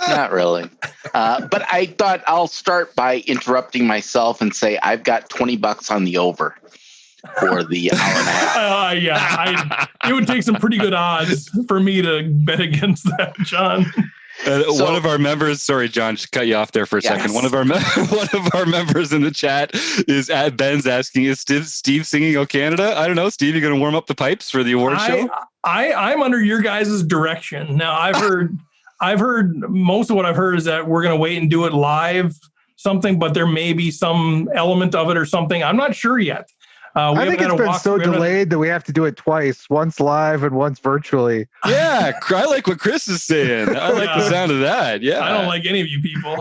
Not really. But I thought I'll start by interrupting myself and say I've got $20 on the over for the hour and a half. It would take some pretty good odds for me to bet against that, John. One of our members, sorry, John, just cut you off there for a second. One of our members in the chat is at Ben's asking, is Steve singing "O Canada"? I don't know, Steve. You going to warm up the pipes for the award show? I'm under your guys' direction now. I've heard most of what I've heard is that we're going to wait and do it live, something, but there may be some element of it or something. I'm not sure yet. I think it's been so delayed that we have to do it twice, once live and once virtually. Yeah, I like what Chris is saying. I like the sound of that. Yeah, I don't like any of you people.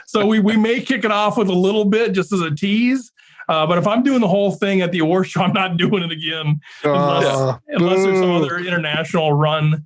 So we may kick it off with a little bit just as a tease. But if I'm doing the whole thing at the award show, I'm not doing it again unless there's some other international run.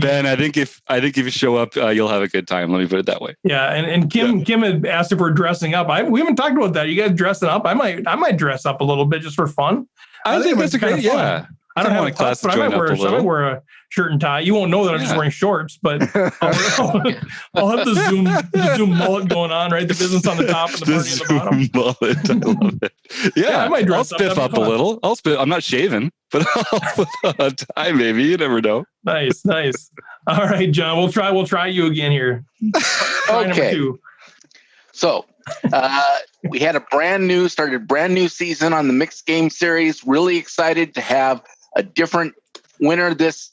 Ben, I think if you show up, you'll have a good time. Let me put it that way. Yeah, and Kim had asked if we're dressing up. We haven't talked about that. You guys dressing up? I might dress up a little bit just for fun. I think that's a great fun. I don't have a class, but I might wear a shirt and tie. You won't know that I'm just wearing shorts, but I'll have the Zoom mullet going on, right? The business on the top and the party on the bottom. Mullet, I love it. Yeah, I might dress I'll spiff up a little. I'm not shaving, but I'll put a tie maybe. You never know. Nice. All right, John, we'll try you again here. Okay. Number 2. So we had a brand new season on the mixed game series. Really excited to have a different winner this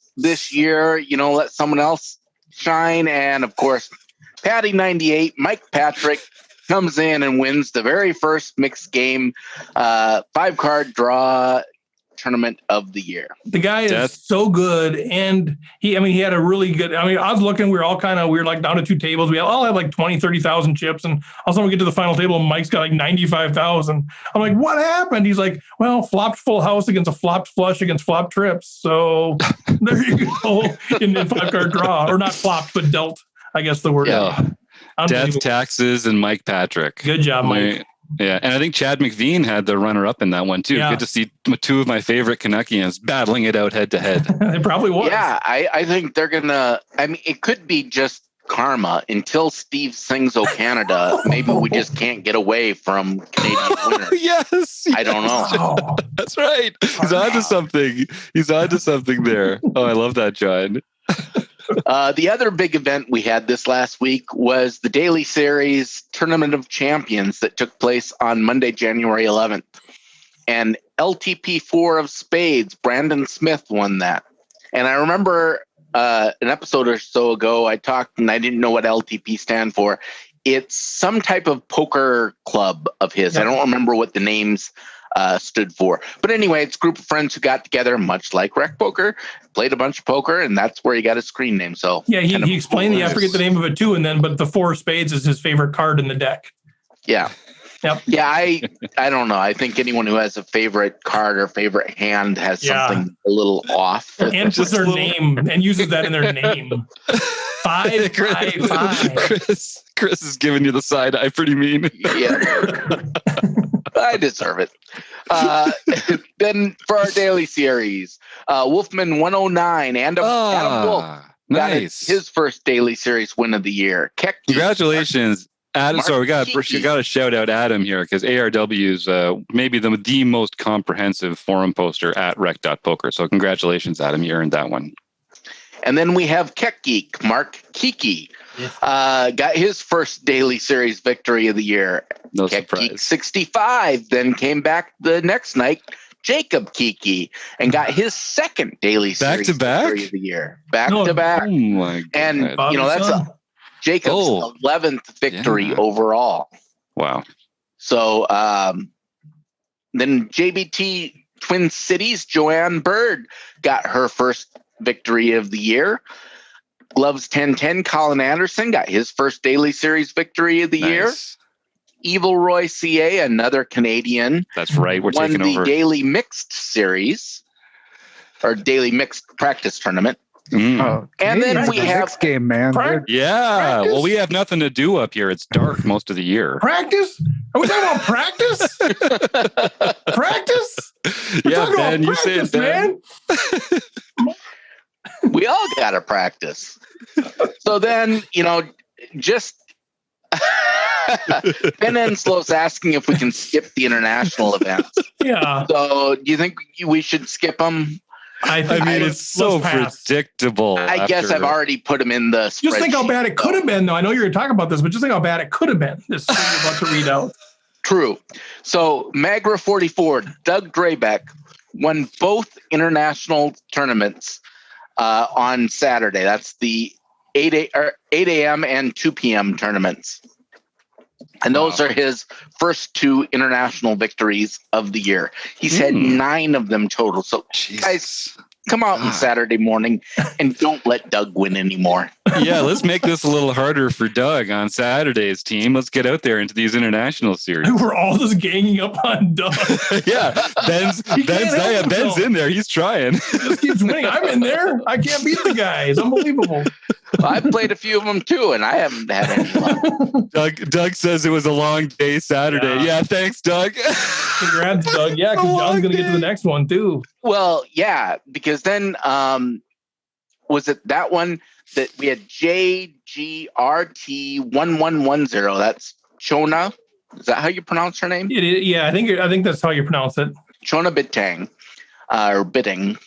year. Let someone else shine. And of course, Patty 98, Mike Patrick comes in and wins the very first mixed game 5-card draw tournament of the year. The guy is so good, and he had a really good. I was looking. We were like down to 2 tables. We all had like 20, 30,000 chips, and all of a sudden we get to the final table, and Mike's got like 95,000. I'm like, what happened? He's like, well, flopped full house against a flopped flush against flopped trips. So there you go in the 5-card draw, or not flopped, but dealt. I guess the word. Yeah. Death, taxes, and Mike Patrick. Good job, Mike. Yeah, and I think Chad McVean had the runner-up in that one too. Good to see 2 of my favorite Canuckians battling it out head-to-head. It probably was. Yeah, I think they're gonna. I mean, it could be just karma until Steve sings "O Canada." Maybe we just can't get away from Canadian winners. Yes, I don't know. Oh. That's right. He's onto something. He's onto something there. Oh, I love that, John. The other big event we had this last week was the Daily Series Tournament of Champions that took place on Monday, January 11th. And LTP4 of Spades, Brandon Smith won that. And I remember an episode or so ago, I talked and I didn't know what LTP stand for. It's some type of poker club of his. I don't remember what the names stood for. But anyway, it's a group of friends who got together, much like Rec Poker, played a bunch of poker, and that's where he got his screen name. So yeah, he explained I forget the name of it too, but the 4 of spades is his favorite card in the deck. Yeah. Yep. Yeah, I don't know. I think anyone who has a favorite card or favorite hand has something a little off. And puts their name and uses that in their name. 5, 5, 5. Chris is giving you the side eye pretty mean. Yeah. I deserve it. Then for our daily series, Wolfman 109 and Adam Wolf got his first daily series win of the year. Congratulations, Adam. Sorry, we got to shout out Adam here because ARW is maybe the most comprehensive forum poster at rec.poker. So congratulations, Adam. You earned that one. And then we have Keck Geek, Mark Kiki. Got his first daily series victory of the year. No Keck surprise. Geek 65, then came back the next night, Jacob Kiki, and got his second daily series victory of the year. Back to back. Oh my God. And that's Jacob's 11th victory overall. Wow. So then JBT Twin Cities, Joanne Bird got her first victory of the year. Gloves 1010, Colin Anderson got his first daily series victory of the year. Evil Roy CA, another Canadian. That's right. We're taking over. Won the daily mixed series or daily mixed practice tournament. Oh, and then we have next game, man. Practice? Well, we have nothing to do up here. It's dark most of the year. Practice? Are we talking about practice? Practice? Yeah, Ben, you say it, Ben. We all got to practice. So then, just Ben Enslow's asking if we can skip the international events. Yeah. So do you think we should skip them? I mean, it's so predictable. I guess I've already put them in the spreadsheet. Just think how bad it could have been, though. I know you're going to talk about this, but just think how bad it could have been. This thing you're about to read out. True. So Magra 44, Doug Drabeck won both international tournaments on Saturday. That's the 8 a.m. and 2 p.m. tournaments. And those are his first 2 international victories of the year. He's had 9 of them total. So, guys, come out on Saturday morning and don't let Doug win anymore. Yeah, let's make this a little harder for Doug on Saturday's team. Let's get out there into these international series. We're all just ganging up on Doug. Yeah, Ben's in there. He's trying. He just keeps winning. I'm in there. I can't beat the guy. It's unbelievable. Well, I've played a few of them too, and I haven't had any luck. Doug says it was a long day Saturday. Yeah, thanks, Doug. Congrats, Doug. Yeah, because John's going to get to the next one too. Well, yeah, because then was it that one that we had JGRT1110? That's Chona. Is that how you pronounce her name? Yeah, I think that's how you pronounce it. Chona Bittang, or Bitting.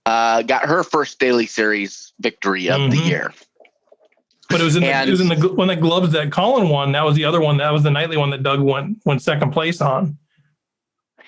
Got her first daily series victory of the year. But it was in the one that gloves that Colin won. That was the other one. That was the nightly one that Doug went second place on.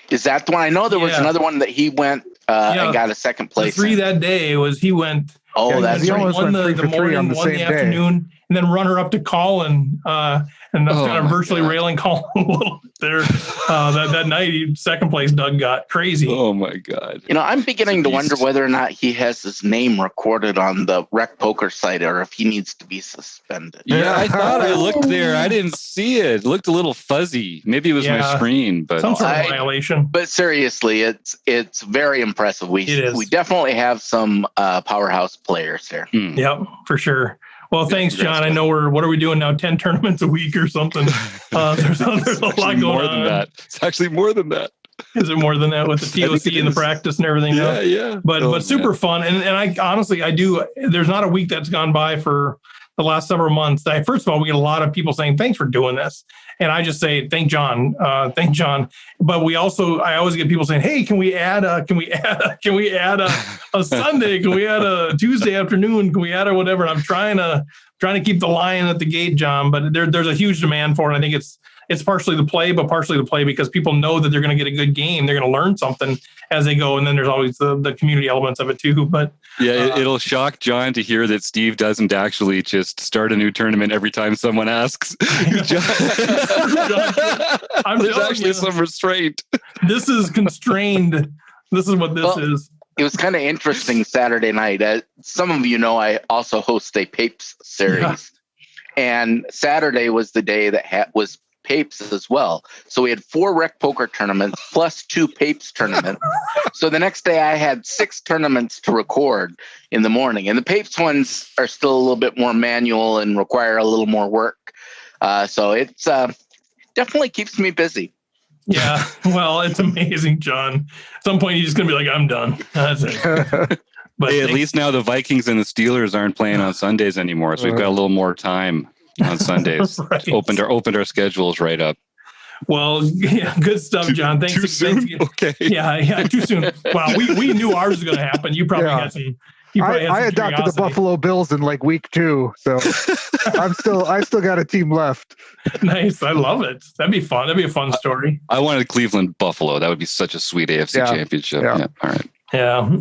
Is that the one? I know there was another one that he went and got a second place. The 3 that day was he went. Oh, that's he almost won went the 3 for 3 morning, on the won same the day. afternoon, and then run her up to Colin, and that's kind of virtually railing Colin a little bit there. That night, second place Doug got crazy. Oh my God! I'm beginning to wonder whether or not he has his name recorded on the Rec Poker site, or if he needs to be suspended. Yeah, I thought I looked there. I didn't see it. It looked a little fuzzy. Maybe it was my screen, but some sort of violation. But seriously, it's very impressive. We definitely have some powerhouse players here. Yep, for sure. Well, thanks, John. I know what are we doing now? 10 tournaments a week or something. There's a lot going more on. Than that. It's actually more than that. Is it more than that with the TOC and the practice and everything? Yeah. But super fun. And I honestly, there's not a week that's gone by for the last several months. First of all, we get a lot of people saying, thanks for doing this. And I just say, thank John. But I always get people saying, hey, can we add a Sunday? Can we add a Tuesday afternoon? Can we add a whatever? And I'm trying to keep the lion at the gate, John, but there's a huge demand for it. And I think it's partially the play, but partially the play because people know that they're going to get a good game. They're going to learn something as they go. And then there's always the community elements of it too. But yeah, it'll shock John to hear that Steve doesn't actually just start a new tournament every time someone asks. There's actually some restraint. This is constrained. This is what this is. It was kind of interesting Saturday night. Some of you know I also host a Papes series. Yeah. And Saturday was the day that was Papes as well. So we had 4 Rec Poker tournaments plus 2 Papes tournaments. So the next day I had 6 tournaments to record in the morning. And the Papes ones are still a little bit more manual and require a little more work. So it's definitely keeps me busy. Yeah, well, it's amazing, John. At some point, you're just going to be like, I'm done. That's it. But at least now the Vikings and the Steelers aren't playing on Sundays anymore. So we've got a little more time on Sundays. Right. Opened our schedules right up. Well, yeah, good stuff, John. Thanks. Too soon? Okay. Yeah, too soon. Wow, we knew ours was going to happen. You probably had some. I adopted the Buffalo Bills in like week 2, so I still got a team left. Nice, I love it. That'd be fun. That'd be a fun story. I wanted Cleveland Buffalo. That would be such a sweet AFC championship. Yeah. All right. Yeah.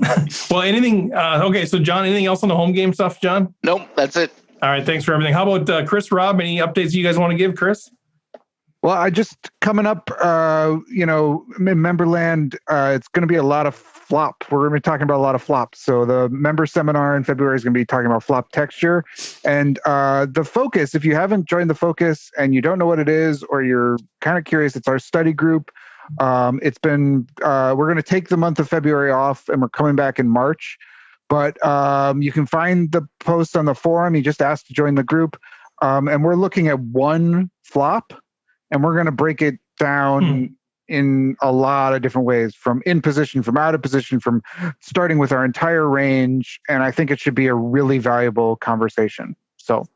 Well, anything? Okay, so John, anything else on the home game stuff, John? Nope, that's it. All right, thanks for everything. How about Chris, Rob? Any updates you guys want to give, Chris? Well, I just coming up, in Memberland, it's going to be a lot of flop. We're going to be talking about a lot of flops. So the member seminar in February is going to be talking about flop texture. And the focus, if you haven't joined the focus and you don't know what it is, or you're kind of curious, it's our study group. We're going to take the month of February off and we're coming back in March. But you can find the post on the forum. You just ask to join the group. And we're looking at one flop. And we're going to break it down in a lot of different ways, from in position, from out of position, from starting with our entire range. And I think it should be a really valuable conversation. So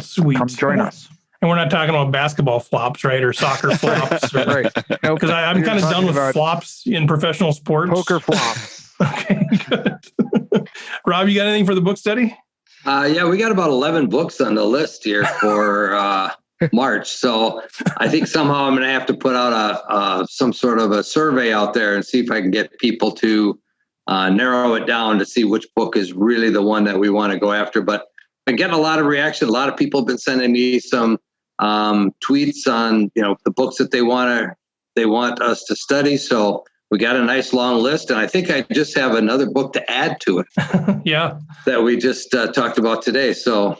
sweet. Come join us. And we're not talking about basketball flops, right? Or soccer flops. Right. Nope. Because I'm kind of done with flops in professional sports. Poker flops. Okay, good. Rob, you got anything for the book study? Yeah, we got about 11 books on the list here for March. So I think somehow I'm going to have to put out some sort of a survey out there and see if I can get people to narrow it down to see which book is really the one that we want to go after. But I'm getting a lot of reaction. A lot of people have been sending me some tweets on, the books that they want us to study. So we got a nice long list, and I think I just have another book to add to it. Yeah, that we just talked about today. So.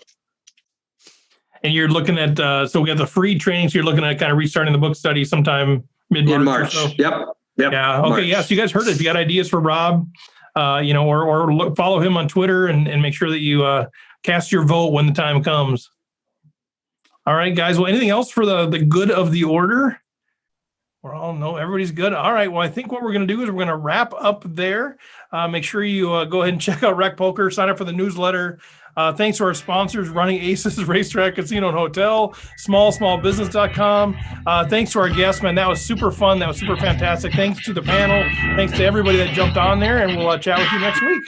And you're looking at, so we got the free training. So you're looking at kind of restarting the book study sometime mid-March. So. Yep. Yeah. Okay. March. Yeah. So you guys heard it. If you got ideas for Rob, or follow him on Twitter and make sure that you cast your vote when the time comes. All right, guys. Well, anything else for the good of the order? We're all no, everybody's good. All right. Well, I think what we're going to do is we're going to wrap up there. Make sure you go ahead and check out Rec Poker. Sign up for the newsletter. Thanks to our sponsors, Running Aces, Racetrack, Casino, and Hotel, smallbusiness.com. Thanks to our guests, man. That was super fun. That was super fantastic. Thanks to the panel. Thanks to everybody that jumped on there, and we'll chat with you next week.